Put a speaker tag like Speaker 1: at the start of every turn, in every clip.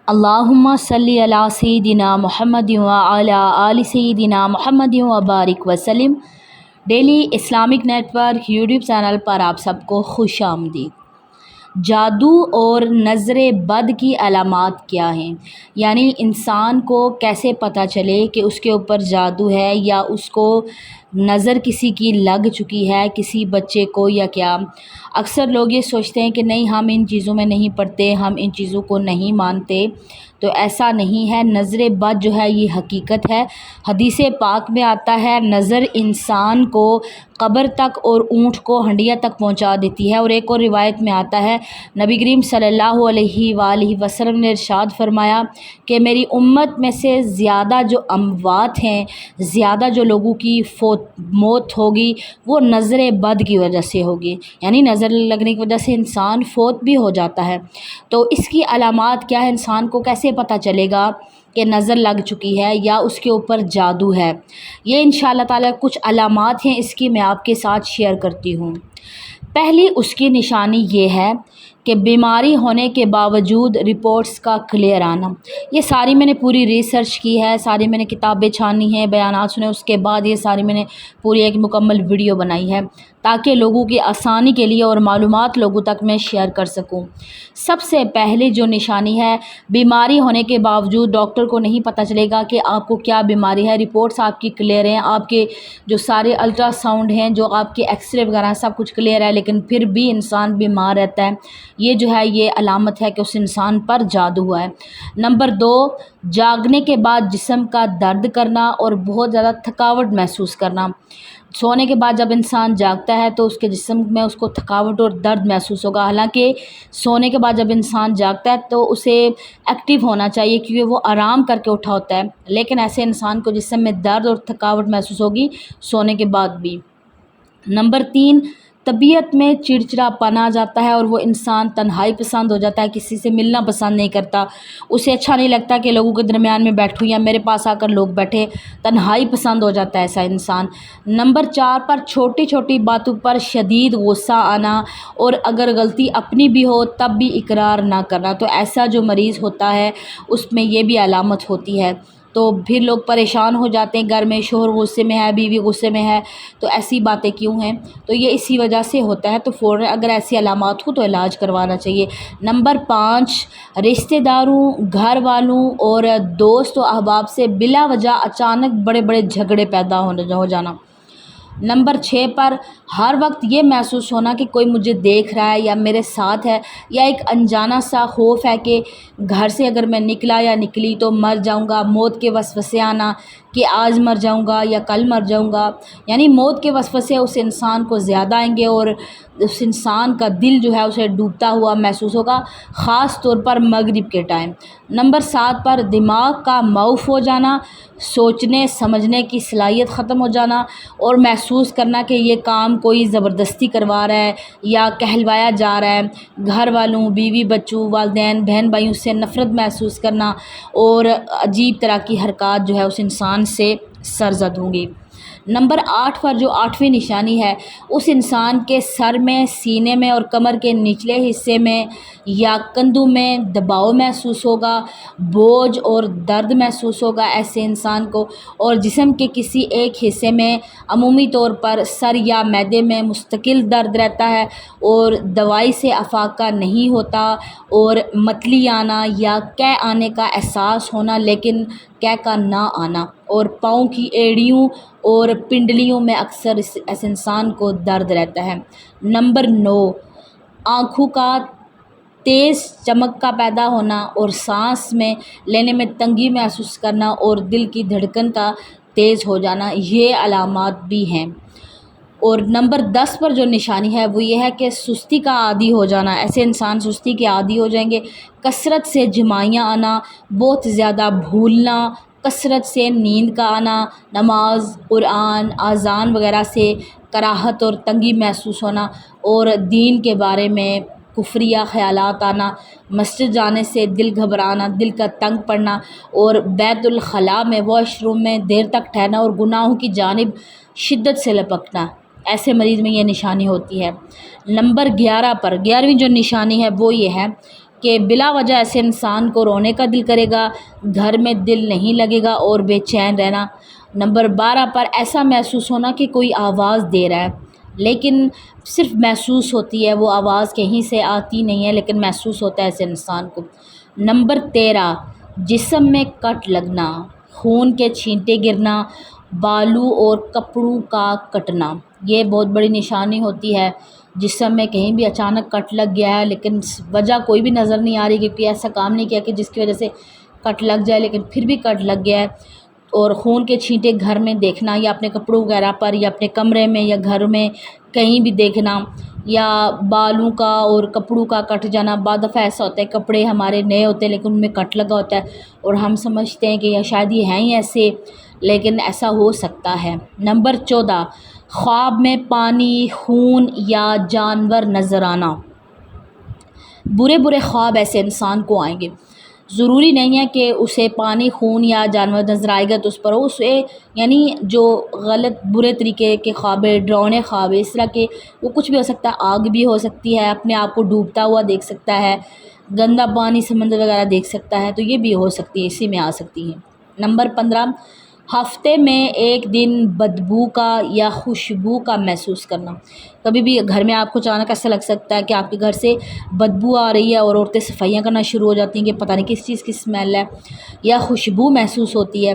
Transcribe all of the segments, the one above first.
Speaker 1: اللہم صلی علی سیدنا محمد وعلی آل سیدنا محمد وبارک وسلم۔ Daily Islamic net YouTube channel پر آپ سب کو خوش آمدید۔ جادو اور نظر بد کی علامات کیا ہیں؟ یعنی انسان کو کیسے پتہ چلے کہ اس کے اوپر جادو ہے یا اس کو نظر کسی کی لگ چکی ہے، کسی بچے کو یا کیا۔ اکثر لوگ یہ سوچتے ہیں کہ نہیں، ہم ان چیزوں میں نہیں پڑتے، ہم ان چیزوں کو نہیں مانتے، تو ایسا نہیں ہے۔ نظر بد جو ہے یہ حقیقت ہے۔ حدیث پاک میں آتا ہے نظر انسان کو قبر تک اور اونٹ کو ہنڈیا تک پہنچا دیتی ہے۔ اور ایک اور روایت میں آتا ہے نبی کریم صلی اللہ علیہ وآلہ وسلم نے ارشاد فرمایا کہ میری امت میں سے زیادہ جو اموات ہیں، زیادہ جو لوگوں کی موت ہوگی وہ نظر بد کی وجہ سے ہوگی، یعنی نظر لگنے کی وجہ سے انسان فوت بھی ہو جاتا ہے۔ تو اس کی علامات کیا ہے؟ انسان کو کیسے پتہ چلے گا کہ نظر لگ چکی ہے یا اس کے اوپر جادو ہے؟ یہ انشاءاللہ تعالی کچھ علامات ہیں، اس کی میں آپ کے ساتھ شیئر کرتی ہوں۔ پہلی اس کی نشانی یہ ہے کہ بیماری ہونے کے باوجود رپورٹس کا کلیئر آنا۔ یہ ساری میں نے پوری ریسرچ کی ہے، ساری میں نے کتابیں چھانی ہیں، بیانات سنے، اس کے بعد یہ ساری میں نے پوری ایک مکمل ویڈیو بنائی ہے تاکہ لوگوں کی آسانی کے لیے اور معلومات لوگوں تک میں شیئر کر سکوں۔ سب سے پہلے جو نشانی ہے، بیماری ہونے کے باوجود ڈاکٹر کو نہیں پتہ چلے گا کہ آپ کو کیا بیماری ہے۔ رپورٹس آپ کی کلیئر ہیں، آپ کے جو سارے الٹرا ساؤنڈ ہیں، جو آپ کے ایکس رے وغیرہ سب کچھ کلیئر ہے، لیکن پھر بھی انسان بیمار رہتا ہے، یہ جو ہے یہ علامت ہے کہ اس انسان پر جادو ہوا ہے۔ نمبر 2، جاگنے کے بعد جسم کا درد کرنا اور بہت زیادہ تھکاوٹ محسوس کرنا۔ سونے کے بعد جب انسان جاگتا ہے تو اس کے جسم میں اس کو تھکاوٹ اور درد محسوس ہوگا، حالانکہ سونے کے بعد جب انسان جاگتا ہے تو اسے ایکٹیو ہونا چاہیے کیونکہ وہ آرام کر کے اٹھا ہوتا ہے، لیکن ایسے انسان کو جسم میں درد اور تھکاوٹ محسوس ہوگی سونے کے بعد بھی۔ نمبر 3، طبیعت میں چڑچڑا پن آ جاتا ہے اور وہ انسان تنہائی پسند ہو جاتا ہے، کسی سے ملنا پسند نہیں کرتا، اسے اچھا نہیں لگتا کہ لوگوں کے درمیان میں بیٹھوں یا میرے پاس آ کر لوگ بیٹھے، تنہائی پسند ہو جاتا ہے ایسا انسان۔ نمبر 4 پر چھوٹی چھوٹی باتوں پر شدید غصہ آنا اور اگر غلطی اپنی بھی ہو تب بھی اقرار نہ کرنا۔ تو ایسا جو مریض ہوتا ہے اس میں یہ بھی علامت ہوتی ہے، تو پھر لوگ پریشان ہو جاتے ہیں، گھر میں شوہر غصے میں ہے، بیوی غصے میں ہے، تو ایسی باتیں کیوں ہیں؟ تو یہ اسی وجہ سے ہوتا ہے، تو فوراً اگر ایسی علامات ہو تو علاج کروانا چاہیے۔ نمبر 5، رشتہ داروں، گھر والوں اور دوست و احباب سے بلا وجہ اچانک بڑے بڑے جھگڑے پیدا ہو جانا۔ نمبر 6 پر ہر وقت یہ محسوس ہونا کہ کوئی مجھے دیکھ رہا ہے یا میرے ساتھ ہے، یا ایک انجانا سا خوف ہے کہ گھر سے اگر میں نکلا یا نکلی تو مر جاؤں گا، موت کے وسوسے آنا کہ آج مر جاؤں گا یا کل مر جاؤں گا، یعنی موت کے وسوسے اس انسان کو زیادہ آئیں گے اور اس انسان کا دل جو ہے اسے ڈوبتا ہوا محسوس ہوگا، خاص طور پر مغرب کے ٹائم۔ نمبر 7 پر دماغ کا معاف ہو جانا، سوچنے سمجھنے کی صلاحیت ختم ہو جانا اور محسوس کرنا کہ یہ کام کوئی زبردستی کروا رہا ہے یا کہلوایا جا رہا ہے۔ گھر والوں، بیوی بچوں، والدین، بہن بھائیوں سے نفرت محسوس کرنا اور عجیب طرح کی حرکات جو ہے اس انسان سے سرزد ہوں گی۔ نمبر 8 پر جو 8ویں نشانی ہے، اس انسان کے سر میں، سینے میں اور کمر کے نچلے حصے میں یا کندھوں میں دباؤ محسوس ہوگا، بوجھ اور درد محسوس ہوگا ایسے انسان کو، اور جسم کے کسی ایک حصے میں عمومی طور پر سر یا معدے میں مستقل درد رہتا ہے اور دوائی سے افاقہ نہیں ہوتا، اور متلی آنا یا قے آنے کا احساس ہونا لیکن قے کا نہ آنا، اور پاؤں کی ایڑیوں اور پنڈلیوں میں اکثر ایسے انسان کو درد رہتا ہے۔ نمبر 9، آنکھوں کا تیز چمک کا پیدا ہونا اور سانس میں لینے میں تنگی محسوس کرنا اور دل کی دھڑکن کا تیز ہو جانا، یہ علامات بھی ہیں۔ اور نمبر 10 پر جو نشانی ہے وہ یہ ہے کہ سستی کا عادی ہو جانا، ایسے انسان سستی کے عادی ہو جائیں گے۔ کثرت سے جمائیاں آنا، بہت زیادہ بھولنا، کثرت سے نیند کا آنا، نماز، قرآن، اذان وغیرہ سے کراہت اور تنگی محسوس ہونا اور دین کے بارے میں کفریہ خیالات آنا، مسجد جانے سے دل گھبرانا، دل کا تنگ پڑنا اور بیت الخلاء میں، واش روم میں دیر تک ٹھہرنا اور گناہوں کی جانب شدت سے لپکنا، ایسے مریض میں یہ نشانی ہوتی ہے۔ نمبر 11 پر 11ویں جو نشانی ہے وہ یہ ہے کہ بلا وجہ ایسے انسان کو رونے کا دل کرے گا، گھر میں دل نہیں لگے گا اور بے چین رہنا۔ نمبر 12 پر ایسا محسوس ہونا کہ کوئی آواز دے رہا ہے لیکن صرف محسوس ہوتی ہے، وہ آواز کہیں سے آتی نہیں ہے لیکن محسوس ہوتا ہے ایسے انسان کو۔ نمبر 13 جسم میں کٹ لگنا، خون کے چھینٹے گرنا، بالوں اور کپڑوں کا کٹنا، یہ بہت بڑی نشانی ہوتی ہے۔ جسم میں کہیں بھی اچانک کٹ لگ گیا ہے لیکن وجہ کوئی بھی نظر نہیں آ رہی، کیونکہ ایسا کام نہیں کیا کہ جس کی وجہ سے کٹ لگ جائے، لیکن پھر بھی کٹ لگ گیا ہے، اور خون کے چھینٹے گھر میں دیکھنا یا اپنے کپڑوں وغیرہ پر یا اپنے کمرے میں یا گھر میں کہیں بھی دیکھنا، یا بالوں کا اور کپڑوں کا کٹ جانا۔ بعض دفعہ ایسا ہوتا ہے کپڑے ہمارے نئے ہوتے ہیں لیکن ان میں کٹ لگا ہوتا ہے اور ہم سمجھتے ہیں کہ یا شاید یہ ہیں ہی ایسے، لیکن ایسا ہو سکتا ہے۔ نمبر 14 خواب میں پانی، خون یا جانور نظر آنا۔ برے برے خواب ایسے انسان کو آئیں گے، ضروری نہیں ہے کہ اسے پانی، خون یا جانور نظر آئے گا تو اس پر اسے یعنی جو غلط برے طریقے کے خواب، ڈراؤنے خواب، اس طرح کے وہ کچھ بھی ہو سکتا ہے، آگ بھی ہو سکتی ہے، اپنے آپ کو ڈوبتا ہوا دیکھ سکتا ہے، گندا پانی سمندر وغیرہ دیکھ سکتا ہے، تو یہ بھی ہو سکتی ہے، اسی میں آ سکتی ہیں۔ نمبر 15 ہفتے میں ایک دن بدبو کا یا خوشبو کا محسوس کرنا۔ کبھی بھی گھر میں آپ کو اچانک ایسا لگ سکتا ہے کہ آپ کے گھر سے بدبو آ رہی ہے اور عورتیں صفائیاں کرنا شروع ہو جاتی ہیں کہ پتہ نہیں کس چیز کی اسمیل ہے، یا خوشبو محسوس ہوتی ہے،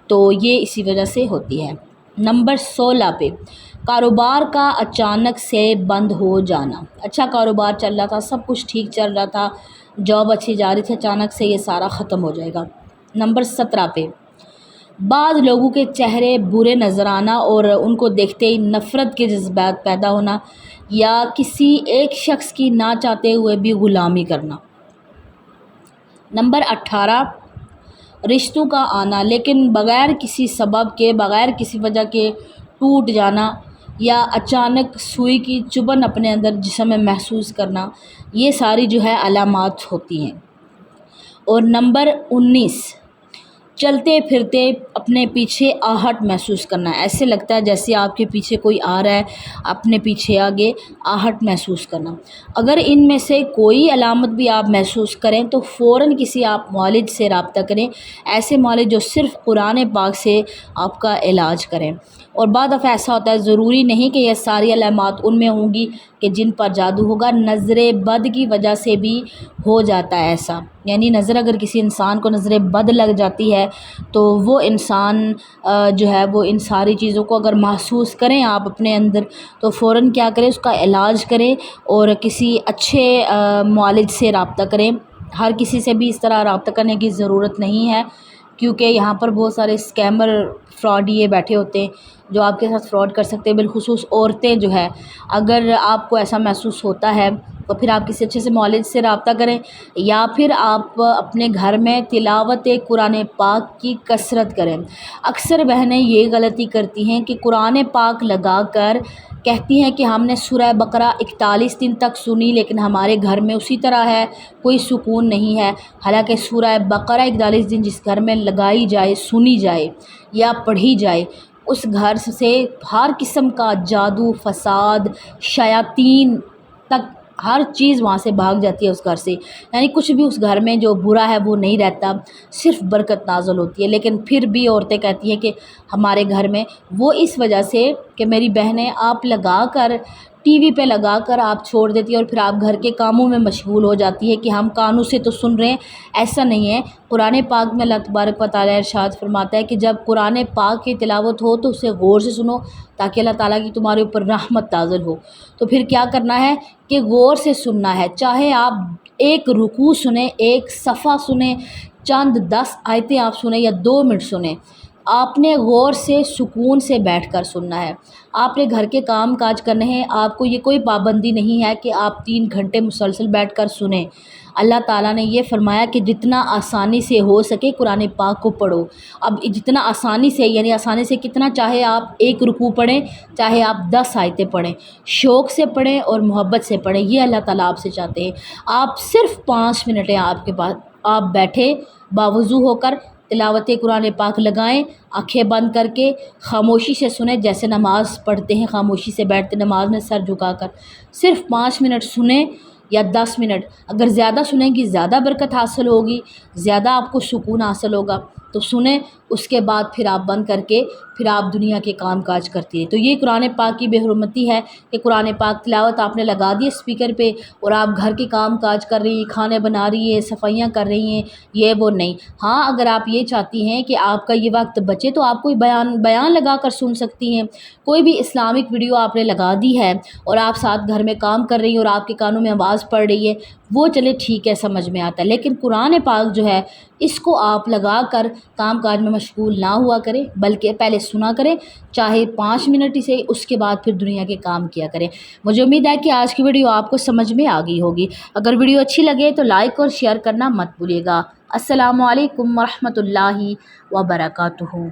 Speaker 1: تو یہ اسی وجہ سے ہوتی ہے۔ نمبر 16 پہ کاروبار کا اچانک سے بند ہو جانا۔ اچھا کاروبار چل رہا تھا، سب کچھ ٹھیک چل رہا تھا، جاب اچھی جا رہی تھی، اچانک سے یہ سارا ختم ہو جائے گا۔ نمبر 17 پہ بعض لوگوں کے چہرے برے نظر آنا اور ان کو دیکھتے ہی نفرت کے جذبات پیدا ہونا، یا کسی ایک شخص کی نہ چاہتے ہوئے بھی غلامی کرنا۔ نمبر 18 رشتوں کا آنا لیکن بغیر کسی سبب کے، بغیر کسی وجہ کے ٹوٹ جانا، یا اچانک سوئی کی چبھن اپنے اندر جسم میں محسوس کرنا، یہ ساری جو ہے علامات ہوتی ہیں۔ اور نمبر 19 چلتے پھرتے اپنے پیچھے آہٹ محسوس کرنا، ایسے لگتا ہے جیسے آپ کے پیچھے کوئی آ رہا ہے، اپنے پیچھے آگے آہٹ محسوس کرنا۔ اگر ان میں سے کوئی علامت بھی آپ محسوس کریں تو فوراً کسی آپ معالج سے رابطہ کریں، ایسے معالج جو صرف قرآن پاک سے آپ کا علاج کریں۔ اور بعض دفعہ ایسا ہوتا ہے، ضروری نہیں کہ یہ ساری علامات ان میں ہوں گی کہ جن پر جادو ہوگا، نظر بد کی وجہ سے بھی ہو جاتا ہے ایسا، یعنی نظر اگر کسی انسان کو نظر بد لگ جاتی ہے تو وہ انسان جو ہے وہ ان ساری چیزوں کو اگر محسوس کریں آپ اپنے اندر تو فوراً کیا کریں، اس کا علاج کریں اور کسی اچھے معالج سے رابطہ کریں۔ ہر کسی سے بھی اس طرح رابطہ کرنے کی ضرورت نہیں ہے، کیونکہ یہاں پر بہت سارے اسکیمر، فراڈ یہ بیٹھے ہوتے ہیں جو آپ کے ساتھ فراڈ کر سکتے ہیں، بالخصوص عورتیں جو ہے۔ اگر آپ کو ایسا محسوس ہوتا ہے تو پھر آپ کسی اچھے سے معالج سے رابطہ کریں، یا پھر آپ اپنے گھر میں تلاوت قرآن پاک کی کثرت کریں۔ اکثر بہنیں یہ غلطی کرتی ہیں کہ قرآن پاک لگا کر کہتی ہیں کہ ہم نے سورہ بقرہ 41 دن تک سنی لیکن ہمارے گھر میں اسی طرح ہے، کوئی سکون نہیں ہے۔ حالانکہ سورہ بقرہ 41 دن جس گھر میں لگائی جائے، سنی جائے یا پڑھی جائے، اس گھر سے ہر قسم کا جادو، فساد، شیاطین تک ہر چیز وہاں سے بھاگ جاتی ہے اس گھر سے، یعنی کچھ بھی اس گھر میں جو برا ہے وہ نہیں رہتا، صرف برکت نازل ہوتی ہے۔ لیکن پھر بھی عورتیں کہتی ہیں کہ ہمارے گھر میں، وہ اس وجہ سے کہ میری بہنیں آپ لگا کر ٹی وی پہ لگا کر آپ چھوڑ دیتی ہے اور پھر آپ گھر کے کاموں میں مشغول ہو جاتی ہے کہ ہم کانوں سے تو سن رہے ہیں، ایسا نہیں ہے۔ قرآن پاک میں اللہ تبارک و تعالیٰ ارشاد فرماتا ہے کہ جب قرآن پاک کی تلاوت ہو تو اسے غور سے سنو تاکہ اللہ تعالیٰ کی تمہارے اوپر رحمت نازل ہو۔ تو پھر کیا کرنا ہے کہ غور سے سننا ہے، چاہے آپ ایک رکوع سنیں، ایک صفحہ سنیں، چند 10 آیتیں آپ سنیں یا 2 منٹ سنیں، آپ نے غور سے سکون سے بیٹھ کر سننا ہے۔ آپ نے گھر کے کام کاج کرنے ہیں، آپ کو یہ کوئی پابندی نہیں ہے کہ آپ 3 گھنٹے مسلسل بیٹھ کر سنیں۔ اللہ تعالیٰ نے یہ فرمایا کہ جتنا آسانی سے ہو سکے قرآن پاک کو پڑھو۔ اب جتنا آسانی سے، یعنی آسانی سے کتنا، چاہے آپ ایک رکوع پڑھیں، چاہے آپ 10 آیتیں پڑھیں، شوق سے پڑھیں اور محبت سے پڑھیں، یہ اللہ تعالیٰ آپ سے چاہتے ہیں۔ آپ صرف 5 منٹ ہیں آپ کے پاس، آپ بیٹھے باوضو ہو کر تلاوت قرآن پاک لگائیں، آنکھیں بند کر کے خاموشی سے سنیں، جیسے نماز پڑھتے ہیں خاموشی سے بیٹھتے نماز میں سر جھکا کر، صرف 5 منٹ سنیں یا 10 منٹ اگر زیادہ سنیں گی زیادہ برکت حاصل ہوگی، زیادہ آپ کو سکون حاصل ہوگا، تو سنیں، اس کے بعد پھر آپ بند کر کے پھر آپ دنیا کے کام کاج کرتی ہیں۔ تو یہ قرآن پاک کی بے حرمتی ہے کہ قرآن پاک تلاوت آپ نے لگا دی اسپیکر پہ اور آپ گھر کے کام کاج کر رہی ہیں، کھانے بنا رہی ہیں، صفائیاں کر رہی ہیں، یہ وہ نہیں۔ ہاں اگر آپ یہ چاہتی ہیں کہ آپ کا یہ وقت بچے تو آپ کوئی بیان لگا کر سن سکتی ہیں، کوئی بھی اسلامک ویڈیو آپ نے لگا دی ہے اور آپ ساتھ گھر میں کام کر رہی ہیں اور آپ کے کانوں میں آواز پڑ رہی ہے، وہ چلے ٹھیک ہے، سمجھ میں آتا ہے، لیکن قرآن پاک جو ہے اس کو آپ لگا کر کام کاج میں مشغول نہ ہوا کریں، بلکہ پہلے سنا کریں، چاہے 5 منٹ ہی سے، اس کے بعد پھر دنیا کے کام کیا کریں۔ مجھے امید ہے کہ آج کی ویڈیو آپ کو سمجھ میں آ گئی ہوگی۔ اگر ویڈیو اچھی لگے تو لائک اور شیئر کرنا مت بھولیے گا۔ السلام علیکم ورحمۃ اللہ وبرکاتہ۔